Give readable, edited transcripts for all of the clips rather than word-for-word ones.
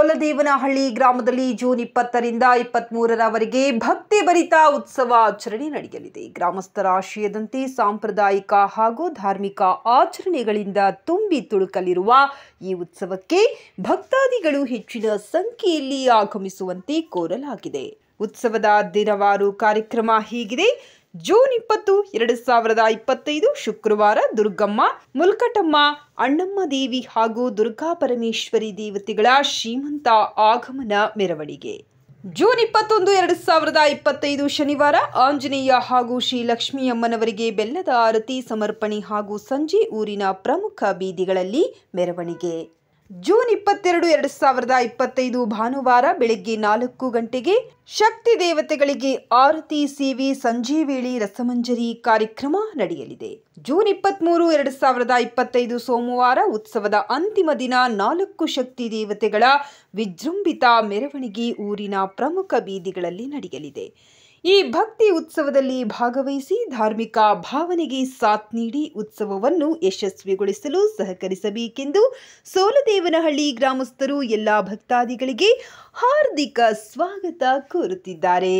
ಸೋಲದೇವನಹಳ್ಳಿ ಗ್ರಾಮದಲ್ಲಿ ಜೂನ್ 20ರಿಂದ 23ರವರೆಗೆ ಭಕ್ತಿಭರಿತ ಉತ್ಸವ ಆಚರಣೆ ನಡೆಯಲಿದೆ. ಗ್ರಾಮಸ್ಥರ ಆಶಯದಂತೆ ಸಾಂಪ್ರದಾಯಿಕ ಹಾಗೂ ಧಾರ್ಮಿಕ ಆಚರಣೆಗಳಿಂದ ತುಂಬಿ ತುಳುಕಲಿರುವ ಈ ಉತ್ಸವಕ್ಕೆ ಭಕ್ತಾದಿಗಳು ಹೆಚ್ಚಿನ ಸಂಖ್ಯೆಯಲ್ಲಿ ಆಗಮಿಸುವಂತೆ ಕೋರಲಾಗಿದೆ. ಉತ್ಸವದ ದಿನವಾರು ಕಾರ್ಯಕ್ರಮ ಹೀಗಿದೆ. ಜೂನ್ 20, 2025 ಶುಕ್ರವಾರ ದುರ್ಗಮ್ಮ, ಮುಲ್ಕಟಮ್ಮ, ಅಣ್ಣಮ್ಮ ದೇವಿ ಹಾಗೂ ದುರ್ಗಾ ಪರಮೇಶ್ವರಿ ದೇವತೆಗಳ ಶ್ರೀಮಂತ ಆಗಮನ ಮೆರವಣಿಗೆ. ಜೂನ್ 21, 2025 ಶನಿವಾರ ಆಂಜನೇಯ ಹಾಗೂ ಶ್ರೀ ಲಕ್ಷ್ಮೀ ಅಮ್ಮನವರಿಗೆ ಬೆಲ್ಲದ ಆರತಿ ಸಮರ್ಪಣೆ ಹಾಗೂ ಸಂಜೆ ಊರಿನ ಪ್ರಮುಖ ಬೀದಿಗಳಲ್ಲಿ ಮೆರವಣಿಗೆ. ಜೂನ್ 22, 2025 ಭಾನುವಾರ ಬೆಳಗ್ಗೆ 4 ಗಂಟೆಗೆ ಶಕ್ತಿ ದೇವತೆಗಳಿಗೆ ಆರತಿ ಸೇವೆ, ಸಂಜೆ ವೇಳೆ ರಸಮಂಜರಿ ಕಾರ್ಯಕ್ರಮ ನಡೆಯಲಿದೆ. ಜೂನ್ 23, 2025 ಸೋಮವಾರ ಉತ್ಸವದ ಅಂತಿಮ ದಿನ 4 ಶಕ್ತಿ ದೇವತೆಗಳ ವಿಜೃಂಭಿತ ಮೆರವಣಿಗೆ ಊರಿನ ಪ್ರಮುಖ ಬೀದಿಗಳಲ್ಲಿ ನಡೆಯಲಿದೆ. ಈ ಭಕ್ತಿ ಉತ್ಸವದಲ್ಲಿ ಭಾಗವಹಿಸಿ ಧಾರ್ಮಿಕ ಭಾವನೆಗೆ ಸಾಥ್ ನೀಡಿ ಉತ್ಸವವನ್ನು ಯಶಸ್ವಿಗೊಳಿಸಲು ಸಹಕರಿಸಬೇಕೆಂದು ಸೋಲದೇವನಹಳ್ಳಿ ಗ್ರಾಮಸ್ಥರು ಎಲ್ಲ ಭಕ್ತಾದಿಗಳಿಗೆ ಹಾರ್ದಿಕ ಸ್ವಾಗತ ಕೋರುತ್ತಿದ್ದಾರೆ.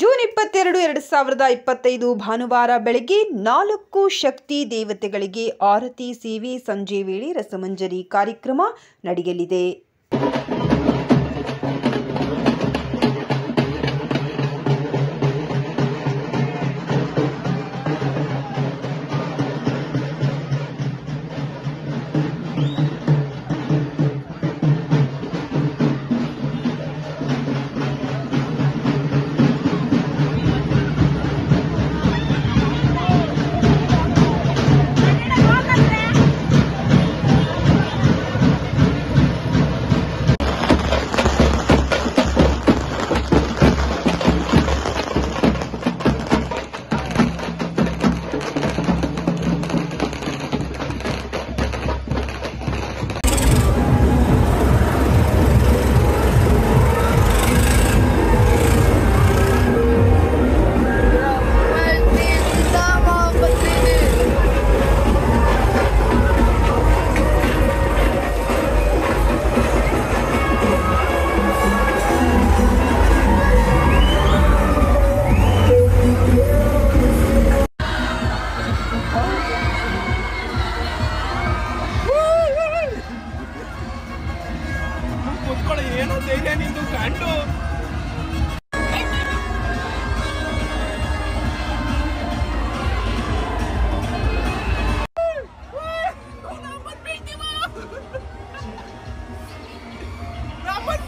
ಜೂನ್ 22, 2025 ಭಾನುವಾರ ಬೆಳಗ್ಗೆ 4 ಶಕ್ತಿ ದೇವತೆಗಳಿಗೆ ಆರತಿ ಸೇವೆ, ಸಂಜೆ ವೇಳೆ ರಸಮಂಜರಿ ಕಾರ್ಯಕ್ರಮ ನಡೆಯಲಿದೆ. ಏನೋ ಧೈರ್ಯ ನಿಂದು ಕಂಡು ನಮ್ಮದು